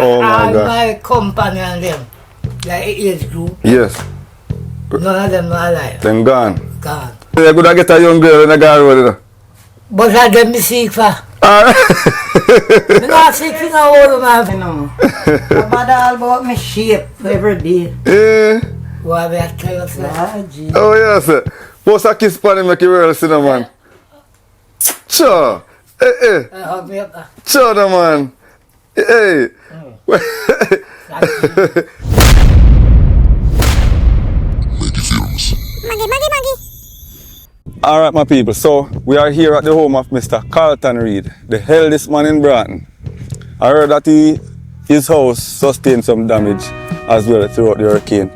Oh my All gosh. my company and them, like age group, Yes. none of them are alive. Then gone. Gone. You could get a young girl in a guy road, you know. But I them me seek for. Alright. Me not seek for no old man. You know, about all about my shape every day. Yeah. What I tell you, sir? Ah, gee. Oh yes. Post a kiss on him make you real see the man. Sure. Hey. Hug me up. Sure the man. Hey. Alright my people, so we are here at the home of Mr. Carlton Reid, the eldest man in Broughton. I heard that his house sustained some damage as well throughout the hurricane.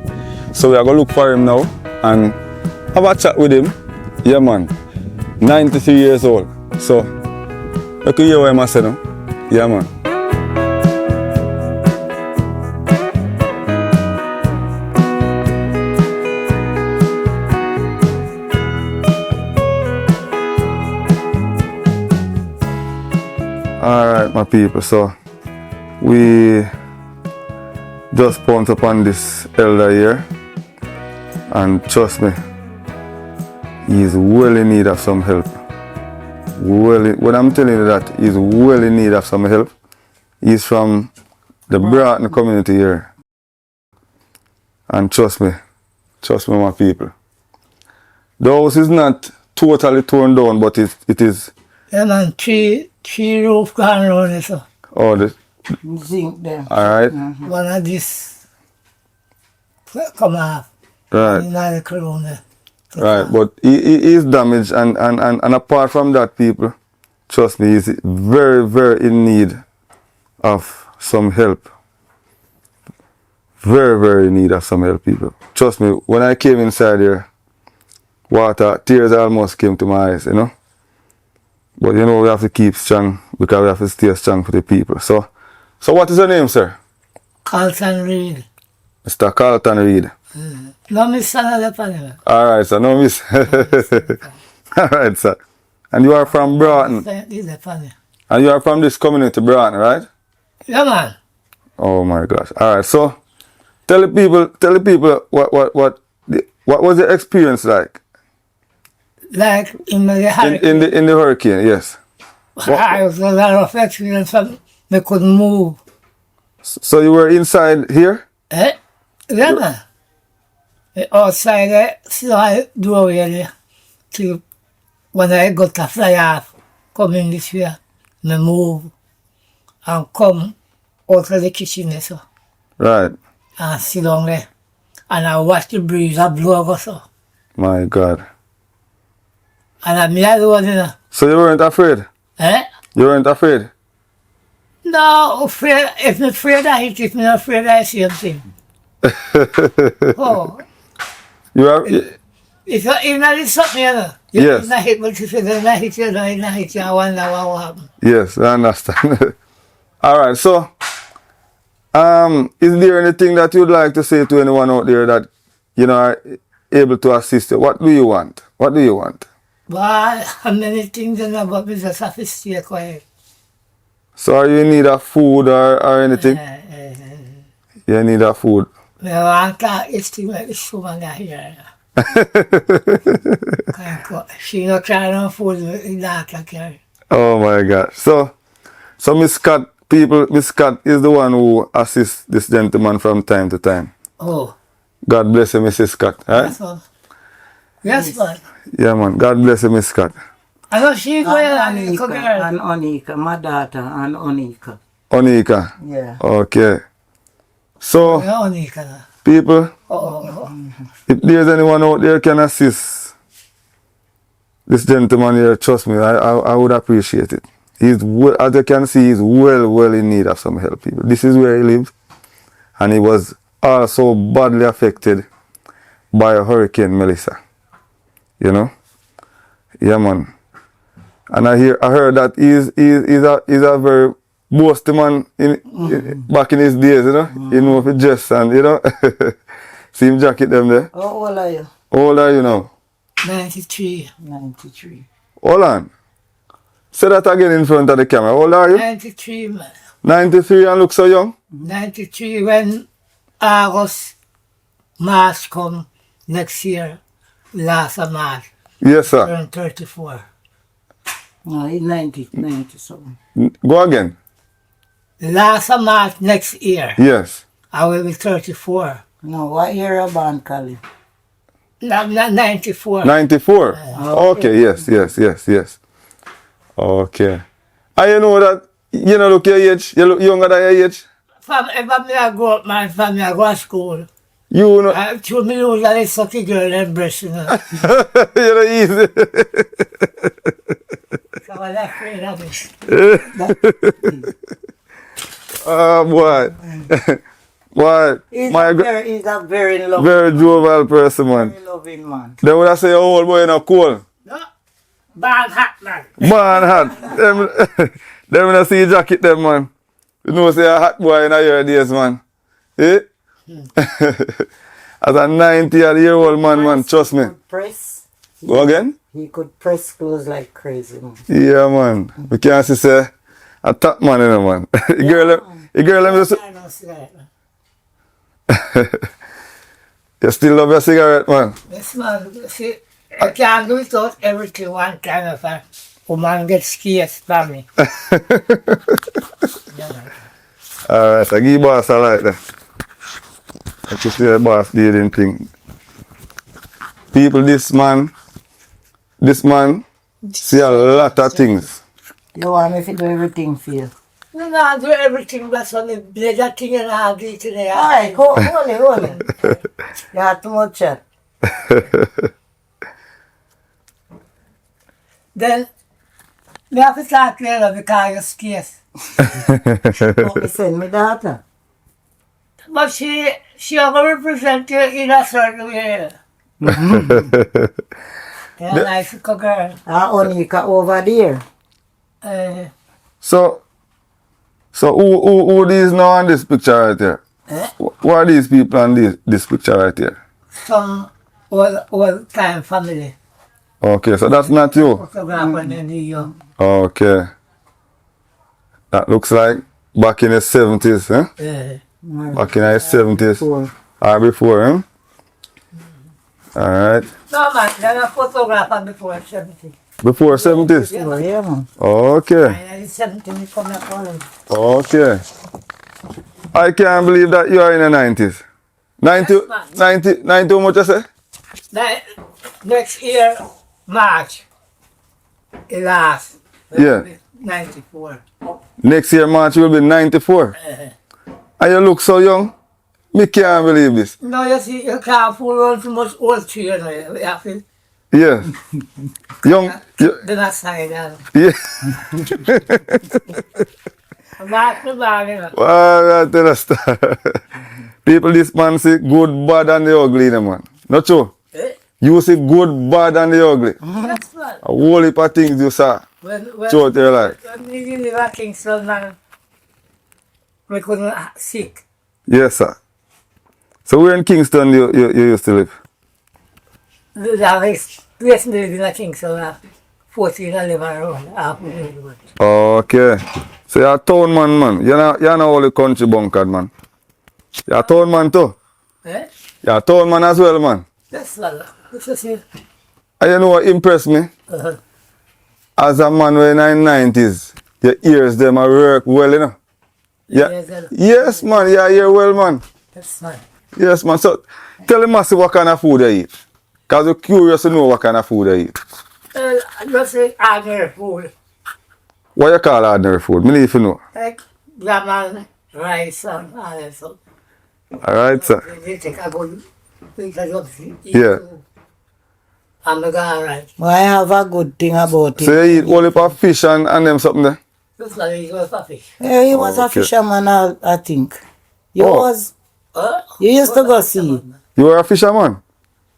So we are going to look for him now and have a chat with him. Yeah man, 93 years old. So, look at you what I say now. Yeah man. Alright my people, so we just pounced upon this elder here and trust me, he is well in need of some help. When I'm telling you that he's well in need of some help, he's from the Broughton community here. And trust me my people. The house is not totally torn down, but it is. Yeah man, three roof gone around it, so. Oh, this. Zinc them. Alright. One of this come off. Right. In the corona. Right, but he is damaged and apart from that people, trust me, he's very, very in need of some help. Very, very in need of some help people. Trust me, when I came inside here, tears almost came to my eyes, you know. But you know, we have to keep strong because we have to stay strong for the people. So what is your name, sir? Carlton Reid. Mr. Carlton Reid. No miss another panel. Alright, sir, no miss. Alright, sir. And you are from Broughton. This is funny. And you are from this community, Broughton, right? Yeah man. Oh my gosh. Alright, so tell the people what was the experience like? Like in the hurricane. In the hurricane, yes. I was a lot of experience from me couldn't move. So you were inside here? Yeah man. Outside the slide doorway there. Till when I got to fly off, come in this way, me move and come out of the kitchen there, so. Right. And sit down there. And I watch the breeze blow over so. My God. And I'm alone, you know. So you weren't afraid? Eh? You weren't afraid? No, afraid. If I'm afraid I hit it, I'm not afraid I see something. Oh. You are It's not something, you know. Yes. It's not hit, but if it's not hit, you know, it's not hit, I wonder what will happen. Yes, I understand. Alright, so is there anything that you'd like to say to anyone out there that you know are able to assist you? What do you want? What do you want? But how many things you know, but we just have to stay quiet. So are you in need of food or anything? You in need of food. I want to estimate like this woman that here. She not trying no food in that carry. Oh my God. So Miss Scott is the one who assists this gentleman from time to time. Oh. God bless you, Mrs. Scott. Right? That's all. Yes, man. Yeah, man. God bless you, Miss Scott. I know she go And and cook Onika, and Onika, my daughter, and Onika. Onika. Yeah. Okay. So, Onika. people, Oh. if there's anyone out there can assist this gentleman here, trust me, I would appreciate it. As you can see, he's well in need of some help, people. This is where he lives, and he was also badly affected by Hurricane Melissa. You know? Yeah, man. And I heard that he's a very boasty man back in his days, you know? You know, if he dress and, you know? See him jacket them there? How old are you? How old are you now? 93. 93. Hold on. Say that again in front of the camera. How old are you? 93, man. 93 and look so young? 93 when August, March come next year, last of March, Yes, sir. turn 34. No, he's 90 something. Go again. Last of March next year, Yes. I will be 34. No, what year are born, Cali? Not 94. 94. Okay, yes. Okay. And you know that, you know, look your age, you look younger than your age. From ever me I grow up, man, from me I go to school. You know, I told me know that I suck a girl and breast, you know. you know, easy. So I left afraid of it. Oh, boy. Boy, He's my he's a very loving, very jovial person, man. very loving man. They would have say, oh, old boy, not cool. No, bad hat, man. Man, hot. Them when I see jacket, them, man. You know, say a hot boy in a year days, man. Eh? As a 90-year-old man, trust me. Press. Go again? He could press clothes like crazy, man. Yeah, man. We can't see, say, a top man, you know, man. The girl, them just... I don't see that, man. You still love your cigarette, man? Yes, man. See, I can't do without everything one time if a woman gets scared from me. Alright, I give boss a like that. I can see the boss dealing thing. People, this man, see a lot of things. You want me to do everything for you? No, no, I do everything, but on the blade that thing and I'll do it today. Alright, hold it. You have too much chat. Then, me have to talk to you because you're scared. Don't send me daughter. But she will represent you in a certain way. Yeah, nice girl. Onika over there. So who these now on this picture right here? Eh? Who are these people on this picture right here? Some old time family. Okay, so that's not you. Photographer in New York. Okay. That looks like back in the 70s, eh? Back in the 70s. Or before, eh? Alright. No, man, they're a photographer before 70. Before 70s? Oh, yeah, man. Okay. And 70 we come up on them. Okay. I can't believe that you are in the 90s. 90, Yes, man. 90 how much I say? Next year, March, it lasts. Yeah. 94. Next year, March, you will be 94. And you look so young. Me can't believe this. No, you see, you can't fool on too much old tree, you know. You have to, Yeah. Young. they're not saying that. Yeah. March the bag, you know. Well, I tell us that. People, this man see good, bad, and the ugly, in them, man. Not true. Eh? You see good, bad, and the ugly. That's right. A whole heap of things you saw When throughout your life. we live at Kingston, man, we couldn't sick. Yes, sir. So where in Kingston you used to live? That is place me live in Kingston, 14 I live around, half a million. Okay. So you're a town man. You're not only country bunkered, man. You're a town man too. Eh? You're a town man as well, man. That's all. What's this here? And you know what impressed me? As a man in the 90s, your ears them a work well, you know. Yeah. Yes, man. Yeah, hear well, man. That's fine. Yes, man. So tell the massive what kind of food they eat. Because you're curious to know what kind of food they eat. Just say ordinary food. What you call ordinary food? Me need to know. Like lemon, rice, and all that stuff. Alright, sir. They take a good thing to eat. Yeah. I'm alright. Well, I have a good thing about it. So you eat only for fish and them something there? That's why he was a fish. Yeah, he was a Okay. fisherman, I think. You Oh. was. You used to go see. You were a fisherman?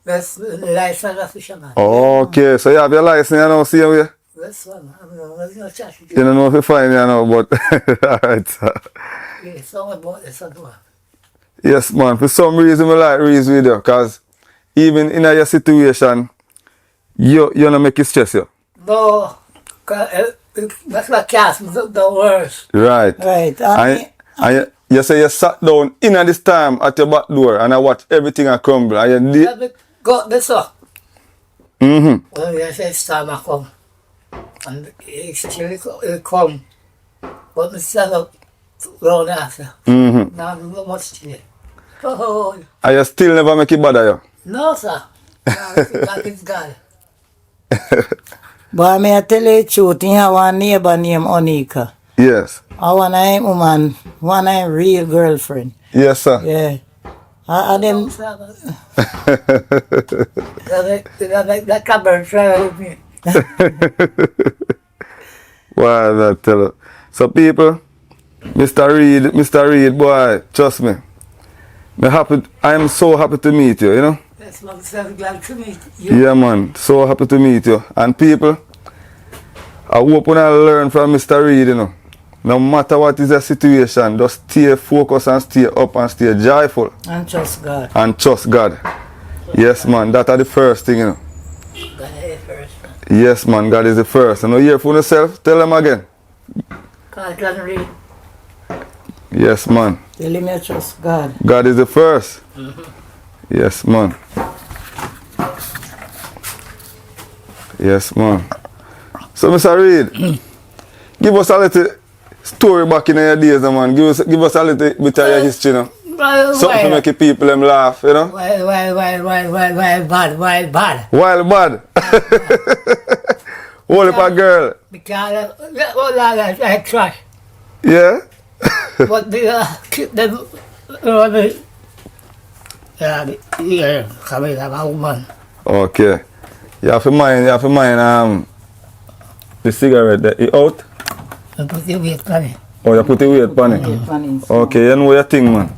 That's the license of fisherman. Okay, so you have your license, you know, see you. That's one. I'm not chatting to You don't know if you find you know, but alright, sir. you. It's all about this and that. Yes, man. For some reason, I like Reese with you, because even in your situation, you don't make it stress you. No, That's what cast the worst. Right. Right. And you say you sat down in at this time at your back door and I watch everything a crumble. And you did. Let me got this up. Mm-hmm. Well, you say it's time I come. And he come. But me stand up round after. Mm-hmm. Now I'm not much to it. Oh, And you still never make it bother you. no, sir. That is God. But may I tell you the truth, he have one neighbor named Onika. Yes. I want a woman, one a real girlfriend. Yes, sir. Yeah. I them That cupboard try with me. Why I tell you? So people, Mr. Reed, boy, trust me. I am so happy to meet you, you know? Yes, I'm so glad to meet you. Yeah, man. So happy to meet you. And people, I hope when I learn from Mr. Reed, you know, no matter what is the situation, just stay focused and stay up and stay joyful. and trust God. And trust God. Yes, man. That are the first thing, you know. God is first. Yes, man. God is the first. And you hear for yourself, tell them again. God can read. Yes, man. Tell him you trust God. God is the 1st. Yes, man. Yes, man. So, Mr. Reed, give us a little story back in your days, man. Give us a little bit of your history, you know. Something to make the people them laugh, you know. Wild bad. Wild bad. Hold up a girl. Because I try. Yeah? But keep them coming up a woman. Okay. You have to mind the cigarette that you out? And put the weight on it. Oh, you put the weight on it? Okay, you know your thing, man.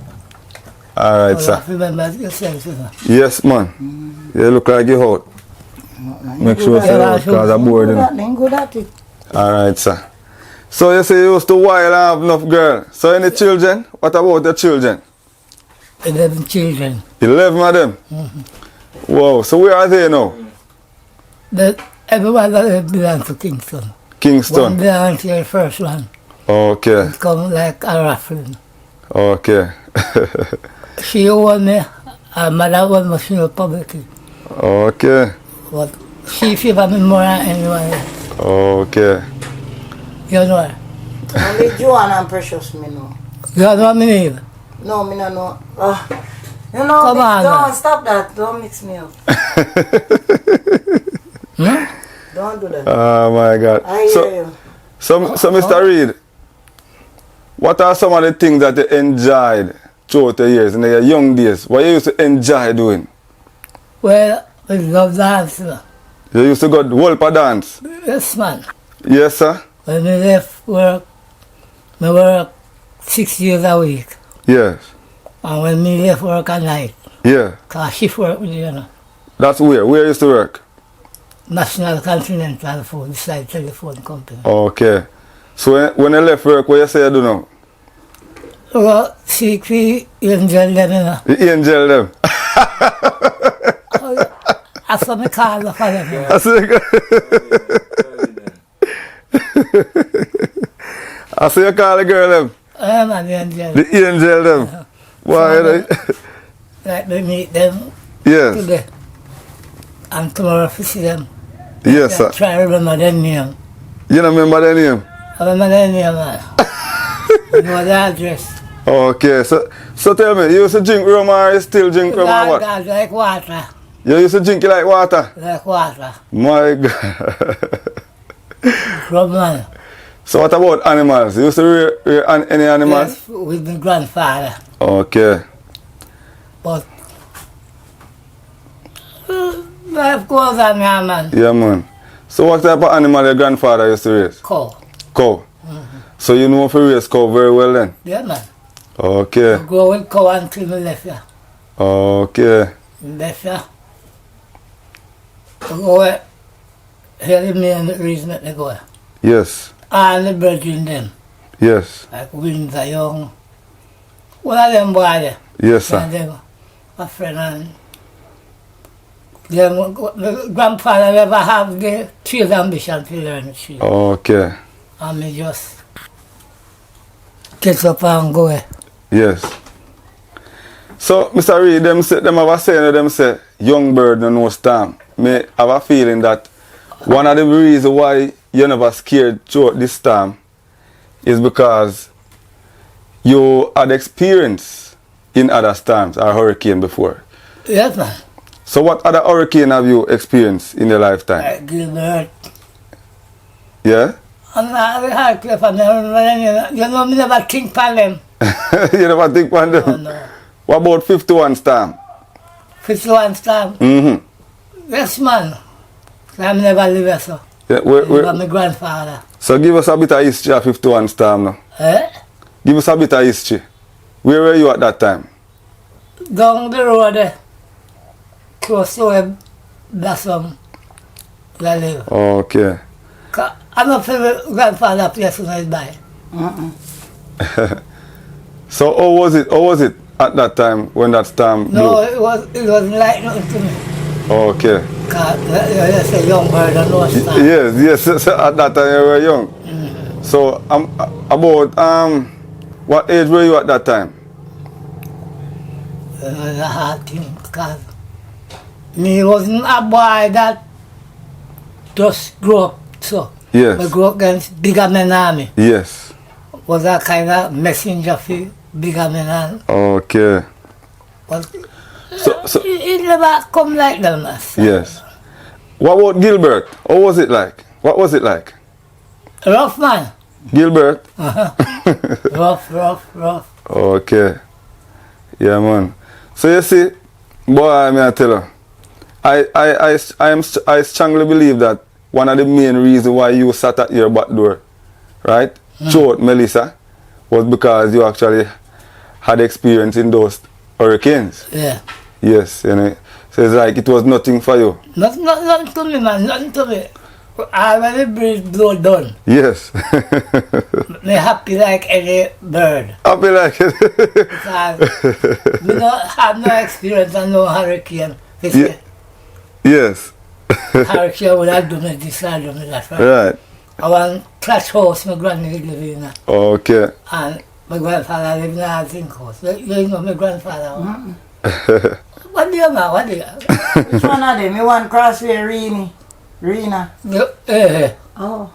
Alright, sir. Remember yourself, you know. Yes, man. You look like you out. Make sure you out because I'm bored. Good at it. Alright, sir. So you say you used to wild and have enough girl. So any children? What about the children? 11 children. 11 of them? Wow, so where are they now? Everyone that belongs to Kingston. One Kingston. belongs to the first one. Okay, It come like a raffling. okay. She won me, her mother won me in poverty. Okay, But she favored me more than anyone else. okay. You know her? Only Joanne and Precious me know. You know what I mean? No, me no know. You know, Come on, don't man. stop that. Don't mix me up. Hmm? Don't do that. Oh my God. I hear you. So Mr. Reed, what are some of the things that you enjoyed throughout the years, in your young days? What you used to enjoy doing? Well, we love dancing. You used to go to Wolpa dance? Yes, man. Yes, sir? When we left work, we work 6 days a week. Yes. And when we left work at night, Yeah. cause shift work, you know, That's where? Where you used to work? National Continental Phone, beside telephone company. Okay. So when you left work, what you say you do now? Well, seek the angel them, you know. The angel them. I saw me call the for them. I say, I say you call the girl them. I'm an angel. The angel them. Why? Like we meet them Yes. today. And tomorrow to see them. Yes, sir. Try to remember their name. You don't remember their name? I remember their name, man. I know the address. Okay, so tell me, you used to drink rum or you still drink rum or what? God, like water. You used to drink it like water? Like water. My God. From man. So what about animals? You used to rear any animals? Yes, with my grandfather. Okay. But life goes on now, man. Yeah, man. So what type of animal your grandfather used to raise? Cow. Cow. So you know if you raise cow very well then? Yeah, man. Okay. Go with cow until we left here. Okay. Left here. Go with here the main reason that they go. Yes. All the brethren them. Yes. Like Windsor Young. One of them boy there. Yes, And sir. them, a friend and them, the grandfather never have the trade ambition to learn the trade. Okay. And me just get up and go. Yes. So, Mr. Reed, them have a saying, them say, young bird no know storm. Me have a feeling that one of the reasons why you never scared throughout this storm is because you had experience in other storms or hurricane before. Yes, man. So what other hurricane have you experienced in your lifetime? Like Gilbert. Yeah? I'm not very hard to from them. You know, me never think about them. You never think about them? Oh, no. What about 51 storm? 51 stamp. Mm-hmm. Yes, man. I never live here, so. Yeah, My grandfather. so give us a bit of history of 51 storm now. Eh? Give us a bit of history. Where were you at that time? Down the road, close to where Blossom I live. Okay. I'm not for my grandfather place when I buy. So how was it? How was it at that time when that storm blew? No, it wasn't like nothing to me. Okay. Cause that's a young bird and no star. Yes. So at that time you were young. So about what age were you at that time? It was a hard thing because me wasn't a boy that just grew up so. Yes. I grew up against bigger men army. Yes. Was a kind of messenger for bigger men army. Okay. But So it never come like that, man. yes. What about Gilbert? How was it like? What was it like? Rough, man. Gilbert? Rough. Okay. Yeah, man. So you see, boy, I tell you, I strongly believe that one of the main reasons why you sat at your back door, right, throughout Melissa, was because you actually had experience in those hurricanes. Yeah. Yes, you know. So it's like it was nothing for you. Nothing to me, man. Nothing to me. I when the breeze blow done. Yes. Me happy like any bird. Happy like it. Because me don't have no experience and no hurricane. Yes. Hurricane would have done me this and done me that. Right? Right. I want thatch house my granny live in. Okay. And my grandfather live in a zinc house. You know my grandfather. What do you man? What do you? Which one of them? You want Crossway Rena? Oh.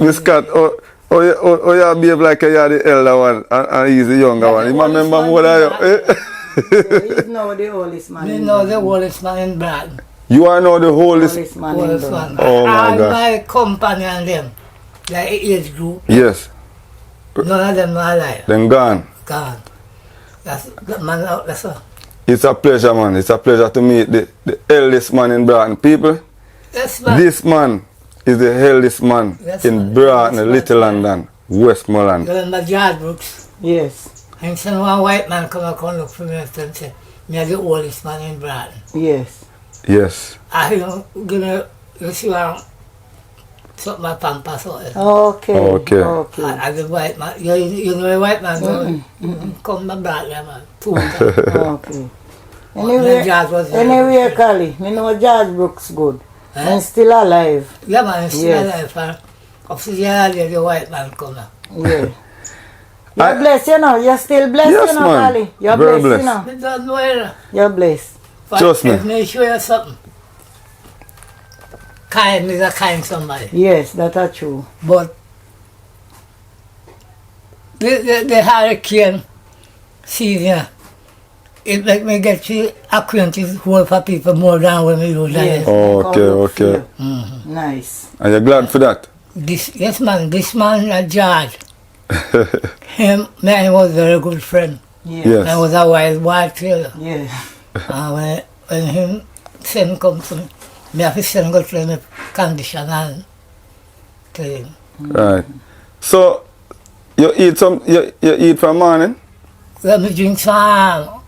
Miss Cat, you behave like you're the elder one and he's the younger one. You remember more than you? He's now the oldest man. Me know the oldest man in Brad. You are now the oldest. Oldest man in Oldest Brad. one. Oh my All gosh. my company and them, like age group, Yes. none of them are alive. Then gone. Gone. That's the man out there, so. It's a pleasure, man. It's a pleasure to meet the eldest man in Broughton. People, Yes, man. this man is the eldest man Yes, in man. Broughton, Yes, Little man. London, Westmoreland. You remember George Brooks? Yes. And so one white man come look for me and say, me are the oldest man in Broughton. Yes. Yes. I you see what something my pampas out there. Okay. And the white man, you know the white man, come to Broughton, man. 2 times. Okay. George was there. Anyway, Kali, me know George Brooks good. Eh? And still alive. Yeah, man, it's still Yes. alive. And up to the white man come now. Yeah. You're blessed, you know. You're still blessed, Yes, you know, man. Kali. You're Very blessed, you blessed. know. I don't know it. You're blessed. But Trust me. let me show you something. Kind is a kind somebody. Yes, that's true. But the hurricane season, it make me get to acquainted with for people more than when we do that. Yes. Okay. Nice. Are you glad for that? This man, George, man was very good friend. Yes. I was a wild boy too. Yeah. And when him send come to me, me have to send go to me condition and to him. Right. So you eat from morning? Let me drink some,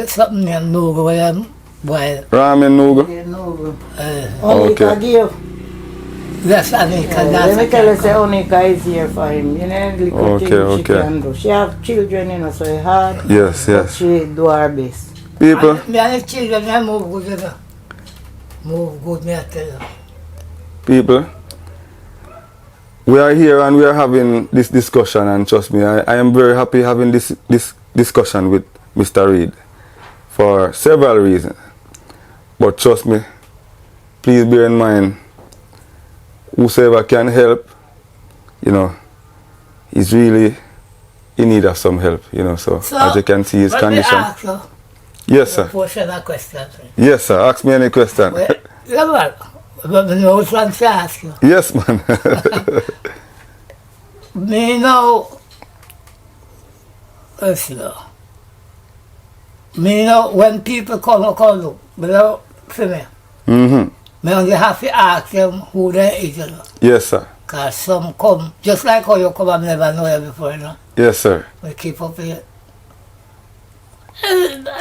something named Nugo, where I'm boil. Ramen noodle? Yeah, no. Uh, Onika Okay. give. That's Anika, Let me tell you, that's say Onika is here for him. You know, little thing she Okay. can do. She have children, you know, so it's hard. Yes, But yes. she do her best. People, Me and the children, they move good, you know. Move good, me I tell you. people, we are here and we are having this discussion, and trust me, I am very happy having this discussion with Mr. Reed for several reasons. But trust me, please bear in mind, whosoever can help, you know, is really in need of some help, you know, so as you can see his condition. Yes, sir. Yes, sir. Ask me any question. Yes, man. Me know, listen, me know when people come without for me. Me only have to ask them who they is, you know. Yes, sir. Because some come, just like how you come and never know you before, you know. Yes, sir. We keep up with it.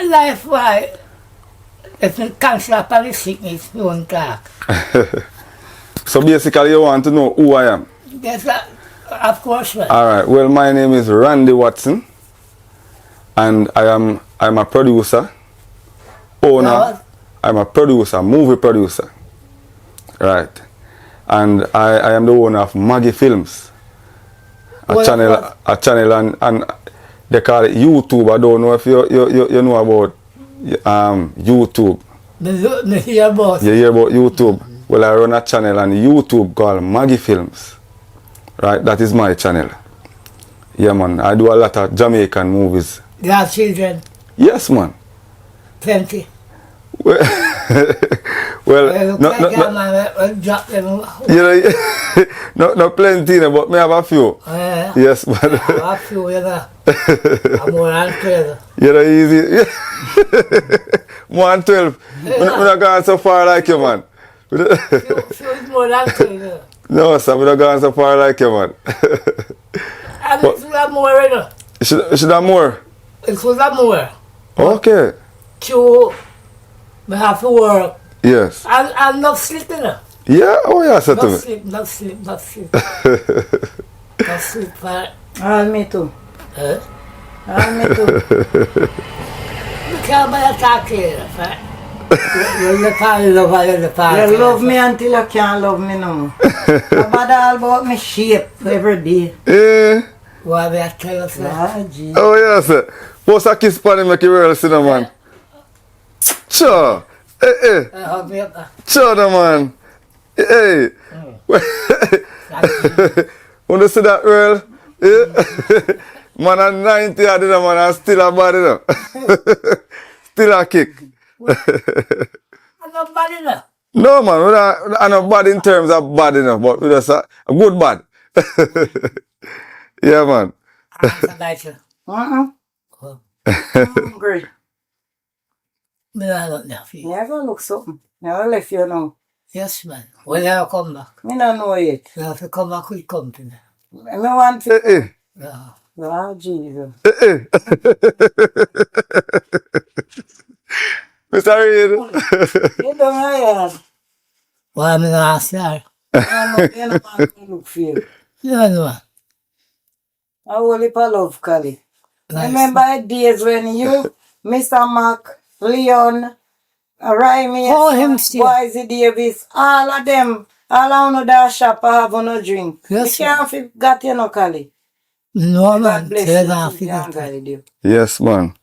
Life, why? If you cancel up on the sickness, you won't talk. So basically you want to know who I am? Yes, of course, right. Alright, well my name is Randy Watson and I'm a producer, owner, I'm a producer, movie producer. Right. And I am the owner of Maggie Films. A channel and they call it YouTube. I don't know if you know about YouTube. Me hear about You hear about YouTube? Well, I run a channel on YouTube called Maggie Films. Right, that is my channel. Yeah, man. I do a lot of Jamaican movies. You have children? Yes, man. Plenty. Well, no plenty, but me have a few. Yes, man. I have a few, you know. I'm more than 12. You know, easy. More than 12. We're not going so far like you, man. Few is more than 12, you know. No, sir, we're not going so far like you, man. And it should have more, you know. It should have more? It should have more. Okay. Two, we have to work. Yes. And not sleep, you know. Yeah? Oh, yeah, sir. Not sleep. Not sleep, right? Me too. Huh? Me too. You can't buy a taxi, right? You love me until you can't love me no more. I bother all about my shape every day. What will I tell you, sir? Oh, yeah, sir. Post a kiss on him, make you real, see, man. Sure. Hey. Hug me up. Sure, man. Hey. Want to see that, Earl? Yeah. Man, I'm 90, I did a man, I'm still a body, you know. Still a kick. I'm not bad enough. No, man, I'm not bad in terms of bad enough, but we're just a good bad. Yeah, man. I'm nice. Hungry. Me not look now for you. Never look something. Never left you know. Yes, man. When I come back, Me don't know yet. you have to come back with company. Me want to. Hey. Yeah. Oh, Jesus. Hey. Mr. Reed. You don't know. Why me not ask her? You don't want to look for you. You don't know. I will leave a love, Kali. Nice. Remember the days when you, Mr. Mac, Leon, Raimi, Boise Davis, all of them, all on that shop have no drink. Yes, you can't forget you know, Kali. No, man. Bless you. Yes, man.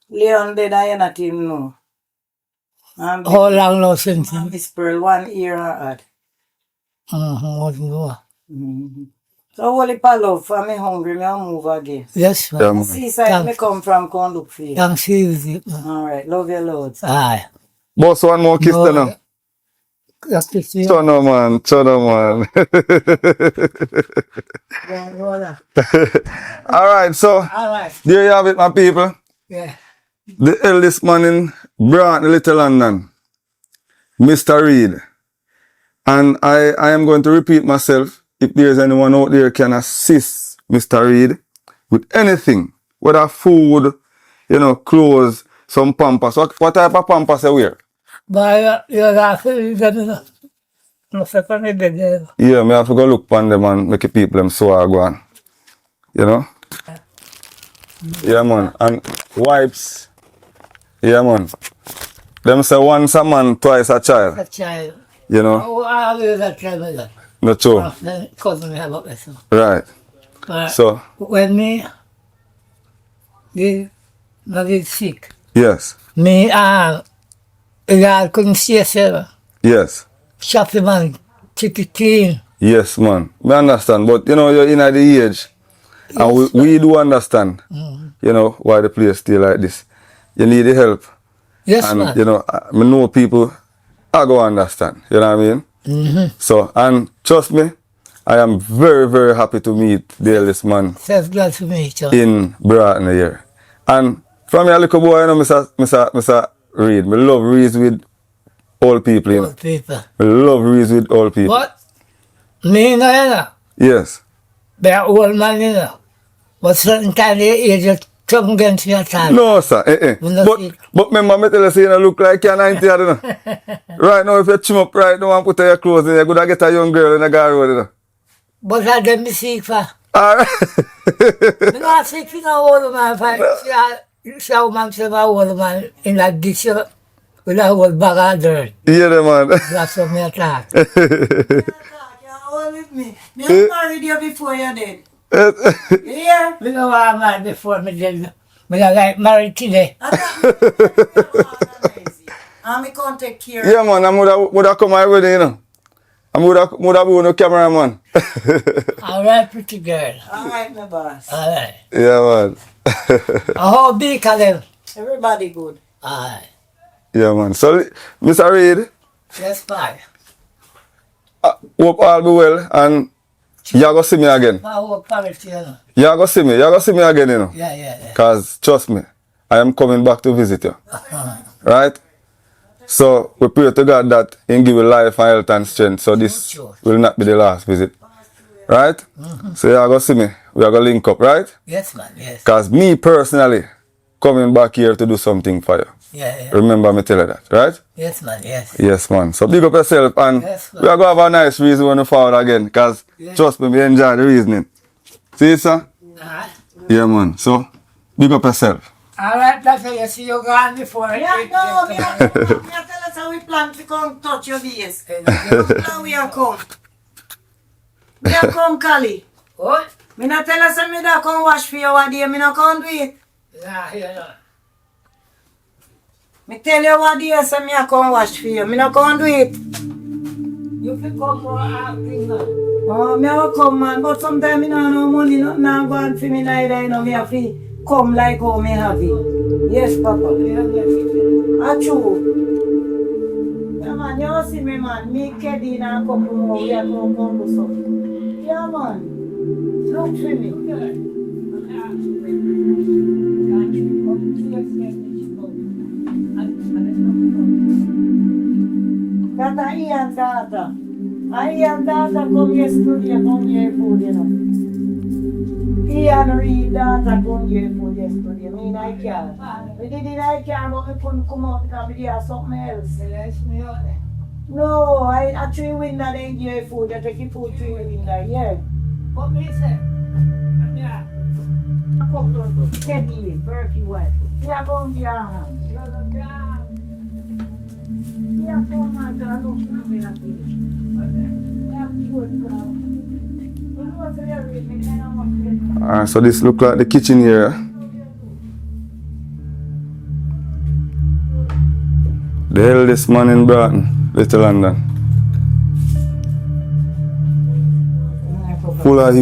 Leon did I not even know. How long now since? Miss Pearl 1 year and What So what if I love for me hungry, me I'll move again. Yes, man. Yeah, man. Seaside me come from, come look for you. Thanks for you, man. Alright, love you loads. Aye. Boss, one more kiss then now. Just to see you. Turn on, man. Turn on, man. Alright, so Alright. there you have it, my people. Yeah. The eldest man in Brighton, Little London, Mr. Reed. And I am going to repeat myself. If there's anyone out there can assist Mr. Reed with anything, whether food, you know, clothes, some pampers. What type of pampers you wear? But you're laughing, no second day. Yeah, me have to go look on them and make the people them swag one. You know? Yeah, man. And wipes. Yeah, man. Them say once a man, twice a child. A child. You know? Oh, I always tell me that. Not true. Cousin have up there. So. Right. But So, when me get sick, yes. me I couldn't see sir. Yes. Shop the man, keep it clean. Yes, man. I understand. But, you know, you're in at the age. And Yes, we do understand, you know, why the place stay like this. You need the help. Yes, And, man. you know, I know people I go understand. You know what I mean? So, and trust me, I am very, very happy to meet the eldest man So glad to meet you. in Broughton here. And from a little boy, you know, Mr. Read. I love reads with old people, you know. Old people. I love reads with old people. But me no, you know. Yes. They're old man, you know. But certain time they age, you come against your time. No, sir. We no see- But remember, me tell you, say, you don't look like you're 90, you know. Right now, if you trim up right now and put on your clothes, then you're going to get a young girl in a guy road, you know. But I dem me sick for. All right. Me not sick for no old man. See how man say my old man in that ditch with a whole bag of dirt. Yeah, man. That's what me attack. You're all with me. Me have married you before you did. You hear? Me know I'm married before me did. Me not like married today. And me can't take care Yeah, man, I would have come my wedding, you know. I would have been a cameraman. All right, pretty girl. Alright, my boss. All right. Yeah, man. How big are them? Everybody good. All right. Yeah, man. So, Mr. Reed, Yes, bye. hope all be well, and you're going to see me again. I work for it, you know. You're going to see me. You're going to see me again, you know. Yeah. Because, trust me, I am coming back to visit you. Right? So, we pray to God that He give you life and health and strength. So, this will not be the last visit. Right? So, you're going to see me. We are going to link up, right? Yes, man, yes. Because me personally, coming back here to do something for you. Yeah. Remember me tell you that, right? Yes, man, yes. Yes, man. So, big up yourself, and Yes, man. we are going to have a nice reason when we forward again. Because, trust me, we enjoy the reasoning. See, sir? Alright. Yeah, man. So, big up yourself. Alright, that's how you see you gone before. Yeah, no, me tell us how we plan to come touch your base. Now we are come. We are come, Cali. What? Me not tell us me da come wash for you one day. Me not come do it. Nah, you know. Me tell you one day, say me a come wash for you. Me not come do it. You can come for acting now. Oh, me a come, man. But sometimes me not no money. Not now go on for me neither. You know, me have to come like how me have it. Yes, Papa. A true. Yeah, man. You see me, man. Me Keddy in a couple more. We are going to come do something. Yeah, man. Look for me. That's a Ian daughter. A Ian daughter come here studio, come here food, you know. Ian Reed daughter come here food, yes, studio. Me in I can't. We did it I can't, but we couldn't come out because we did something else. No, I actually win that ain't here food. I take your food to you in there, yeah. What me say? Yeah. Teddy, Berkey wife. Yeah, go on your hand. Yeah, come on, I don't know me like this. So this look like the kitchen here. The eldest man in Broughton, Little London. Full of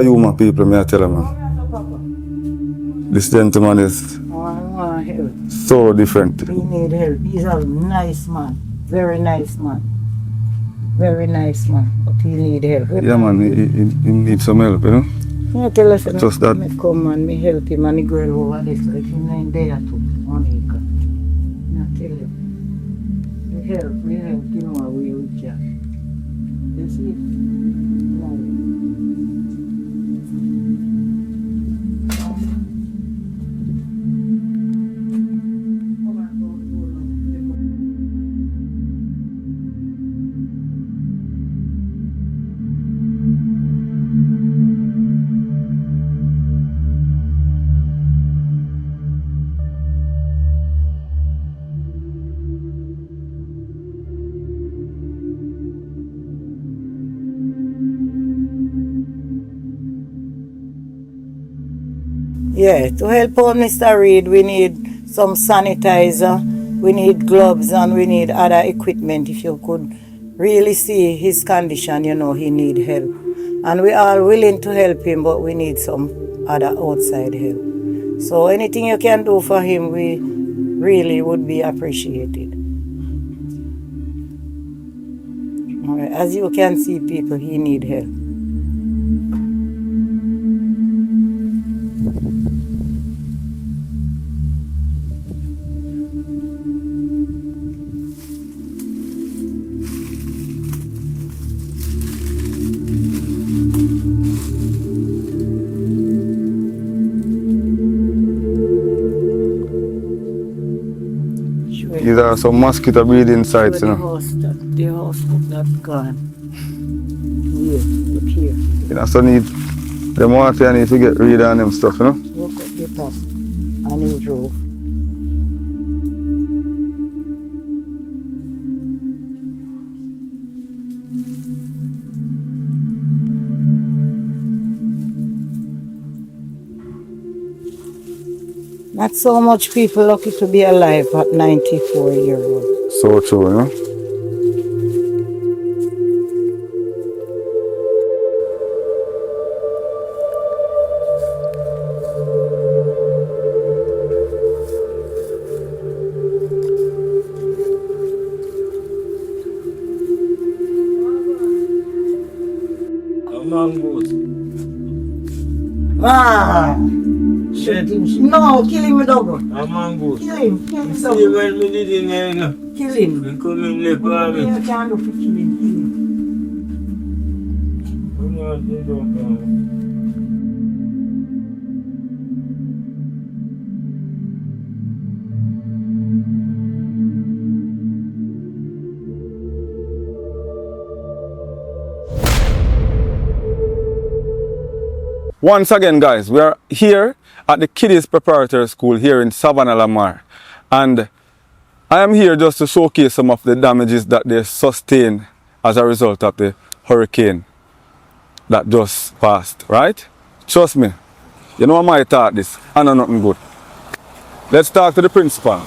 humor people, may I tell you, man. This gentleman is so different. He need help. He's a nice man. Very nice man. Very nice man. But he need help. Yeah, man, he needs some help, you know. Yeah, tell us Just that. Me come and me help him and the girl over there. So if he's not there too, one acre. I tell you. Me help, you know, we with Jack. You see? No. Yeah, to help out Mr. Reed, we need some sanitizer, we need gloves, and we need other equipment. If you could really see his condition, you know he need help. And we are willing to help him, but we need some other outside help. So anything you can do for him, we really would be appreciated. All right. As you can see, people, he need help. These are some mosquito breeding sites, you know. The house that's gone. Here, look here. You know, so need the water need to get rid of them stuff, you know. Look at the top and his roof. Not so much people lucky to be alive at 94-year-old. So true, you know. Ah! No, kill him, dog. Kill him. Kill him. Kill him. You can't do for killing. Kill him. Once again, guys, we are here at the Kiddies Preparatory School here in Savannah, Lamar. And I am here just to showcase some of the damages that they sustained as a result of the hurricane that just passed, right? Trust me, you know I might thought this, I know nothing good. Let's talk to the principal.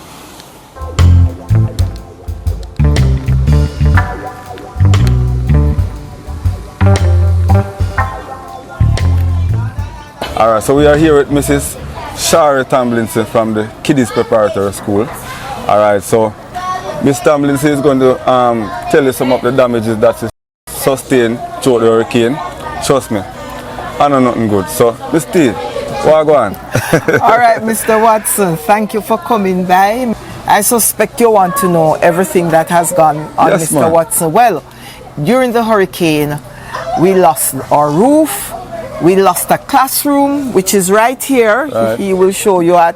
Alright, so we are here with Mrs. Shari Tomlinson from the Kiddies Preparatory School. Alright, so Miss Tomlinson is going to tell you some of the damages that is sustained throughout the hurricane. Trust me, I know nothing good. So, Miss T, what go on? Alright, Mr. Watson, thank you for coming by. I suspect you want to know everything that has gone on, Yes, Mr. ma'am. Watson. Well, during the hurricane, we lost our roof. We lost a classroom, which is right here. Right. He will show you at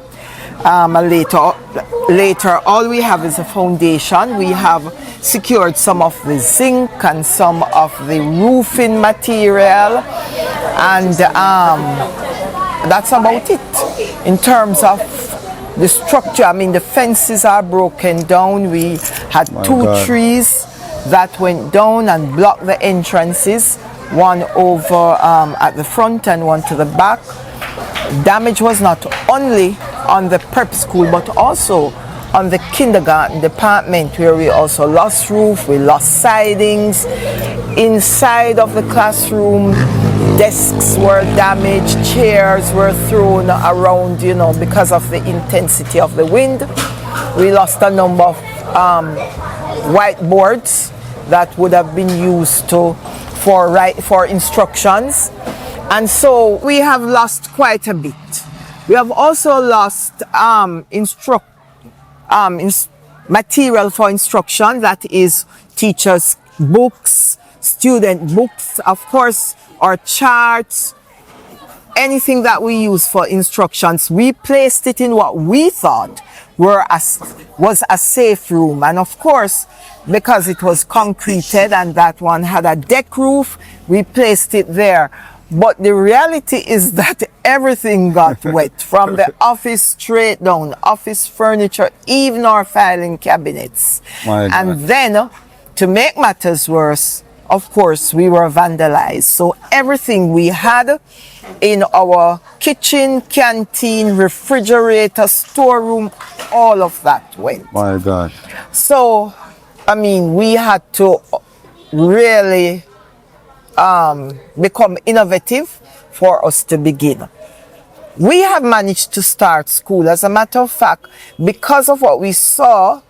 later. All we have is a foundation. We have secured some of the zinc and some of the roofing material, and that's about it. In terms of the structure, I mean, the fences are broken down. We had two trees that went down and blocked the entrances. One over at the front and one to the back. Damage was not only on the prep school but also on the kindergarten department, where we also lost roof, we lost sidings. Inside of the classroom, desks were damaged, chairs were thrown around, you know, because of the intensity of the wind. We lost a number of whiteboards that would have been used for instructions, and so we have lost quite a bit. We have also lost material for instruction, that is teachers' books, student books, of course, our charts, anything that we use for instructions. We placed it in what we thought was a safe room, and of course, because it was concreted and that one had a deck roof, we placed it there. But the reality is that everything got wet, from the office straight down, office furniture, even our filing cabinets. And then, to make matters worse, of course, we were vandalized. So everything we had in our kitchen, canteen, refrigerator, storeroom, all of that went. My God. So, I mean, we had to really become innovative for us to begin. We have managed to start school. As a matter of fact, because of what we saw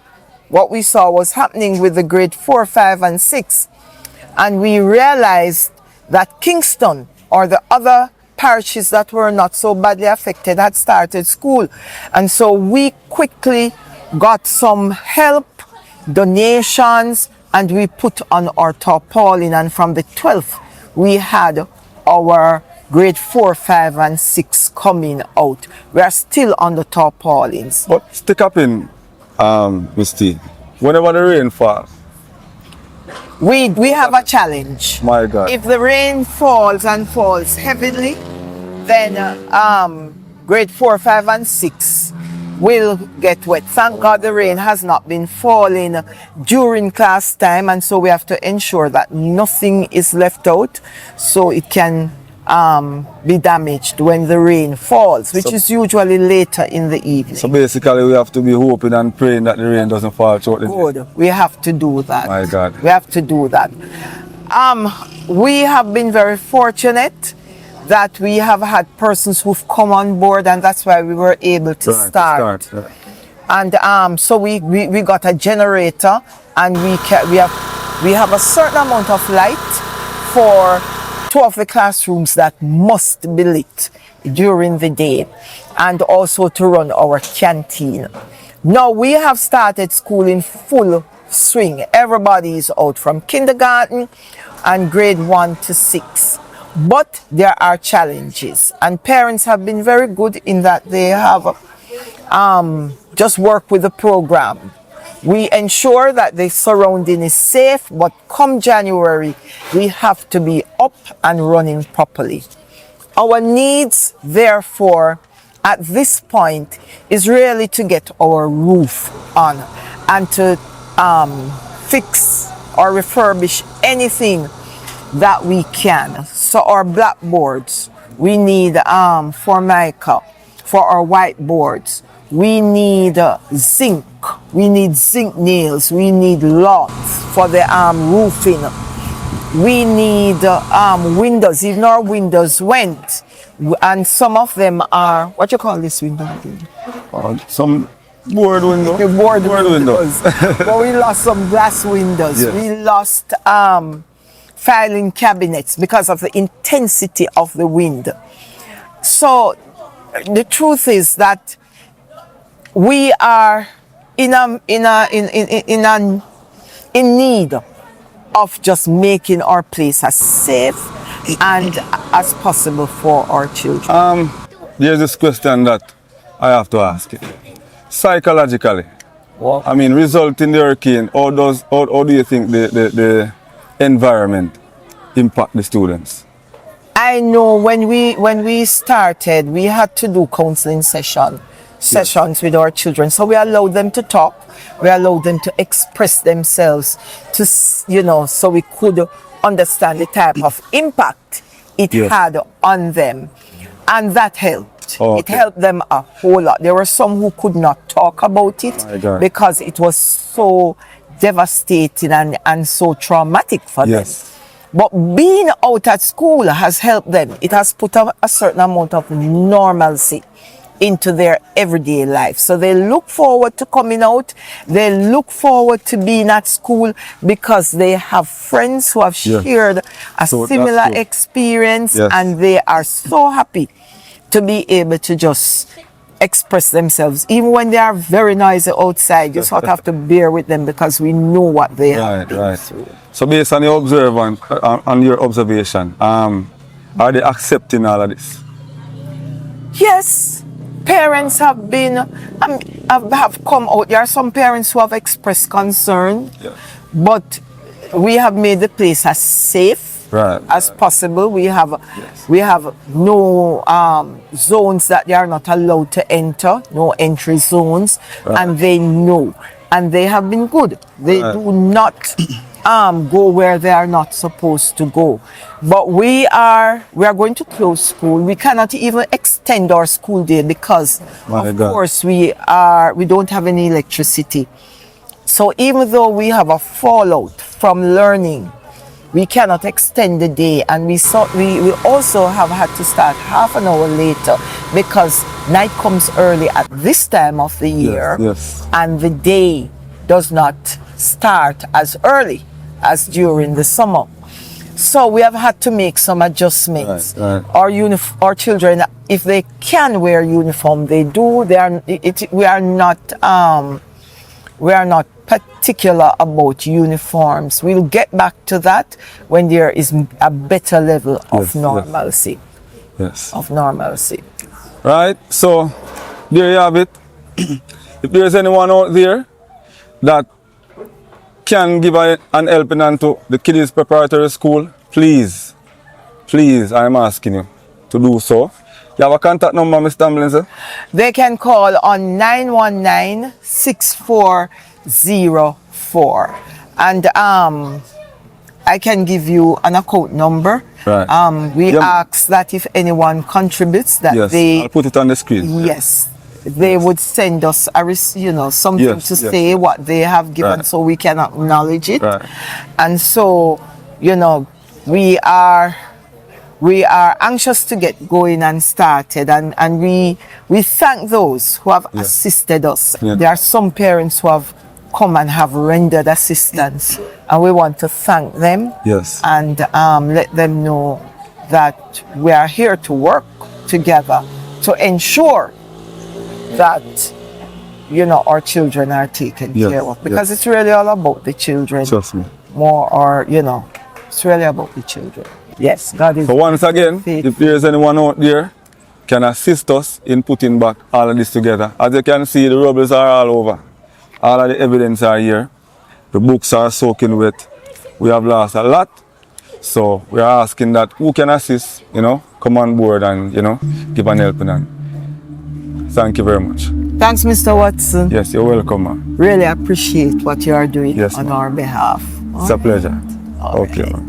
was happening with the grade 4, 5, and 6. And we realized that Kingston or the other parishes that were not so badly affected had started school. And so we quickly got some help, donations, and we put on our tarpaulin. And from the 12th, we had our grade 4, 5, and 6 coming out. We are still on the tarpaulins. But stick up in, Miss T. Whenever the rain falls, We have a challenge. my God. If the rain falls and falls heavily, then grade 4, 5, and 6 will get wet. Thank God the rain has not been falling during class time, and so we have to ensure that nothing is left out so it can be damaged when the rain falls, which is usually later in the evening. So basically, we have to be hoping and praying that the rain doesn't fall throughout the day. Good. We have to do that. My God. We have to do that. We have been very fortunate that we have had persons who've come on board, and that's why we were able to start. Right. And so we got a generator, and we have a certain amount of light for 2 of the classrooms that must be lit during the day, and also to run our canteen. Now we have started school in full swing. Everybody is out from kindergarten and grade 1 to 6. But there are challenges, and parents have been very good in that they have just worked with the program. We ensure that the surrounding is safe, but come January, we have to be up and running properly. Our needs, therefore, at this point, is really to get our roof on and to fix or refurbish anything that we can. So our blackboards, we need formica. For our whiteboards, we need zinc. We need zinc nails. We need lots for the roofing. We need windows. Even our windows went, and some of them are, what you call this window again? Some board window. Board windows. But we lost some glass windows. Yes. We lost filing cabinets because of the intensity of the wind. So the truth is that we are in need of just making our place as safe and as possible for our children. There's this question that I have to ask you. Psychologically, I mean, resulting the hurricane, how do you think the environment impact the students? I know when we started, we had to do counseling sessions with our children. So we allowed them to talk. We allowed them to express themselves, so we could understand the type of impact it had on them. And that helped. Oh, okay. It helped them a whole lot. There were some who could not talk about it because it was so devastating and so traumatic for them. But being out at school has helped them. It has put a certain amount of normalcy into their everyday life. So they look forward to coming out. They look forward to being at school because they have friends who have shared a similar experience, and they are so happy to be able to just express themselves. Even when they are very noisy outside, you sort of have to bear with them because we know what they are. Right. So based on your observation, are they accepting all of this? Yes. Parents have been, have come out. There are some parents who have expressed concern, but we have made the place as safe as possible. We have no zones that they are not allowed to enter, no entry zones, and they know, and they have been good. They do not go where they are not supposed to go. But we are going to close school. We cannot even extend our school day because of course we don't have any electricity. So even though we have a fallout from learning, we cannot extend the day, and we also have had to start half an hour later because night comes early at this time of the year. Yes. And the day does not start as early as during the summer. So we have had to make some adjustments. Right. Our children, if they can wear uniform, they do. We are not particular about uniforms. We'll get back to that when there is a better level of normalcy. Yes. Of normalcy. Right. So there you have it. If there is anyone out there that can give an helping hand to the Kiddies Preparatory School, please, I'm asking you to do so. You have a contact number, Mr. Hamlin, sir? They can call on 919-6404. And I can give you an account number. Right. We ask that if anyone contributes, that I'll put it on the screen. Yes. They would send us something to say what they have given, so we can acknowledge it. Right. And so, we are anxious to get going and started, and we thank those who have assisted us. Yeah. There are some parents who have come and have rendered assistance, and we want to thank them. Yes. And let them know that we are here to work together to ensure that our children are taken care of, because it's really all about the children. Trust me. It's really about the children. Yes, God is. So once again, faithful. if there is anyone out there can assist us in putting back all of this together. As you can see, the rubbles are all over. All of the evidence are here. The books are soaking wet. We have lost a lot. So we are asking that who can assist, come on board and, give an helping hand. Thank you very much. Thanks, Mr. Watson. Yes, you're welcome, man. Really appreciate what you are doing on ma'am. our behalf. It's a pleasure. All Okay, right. man.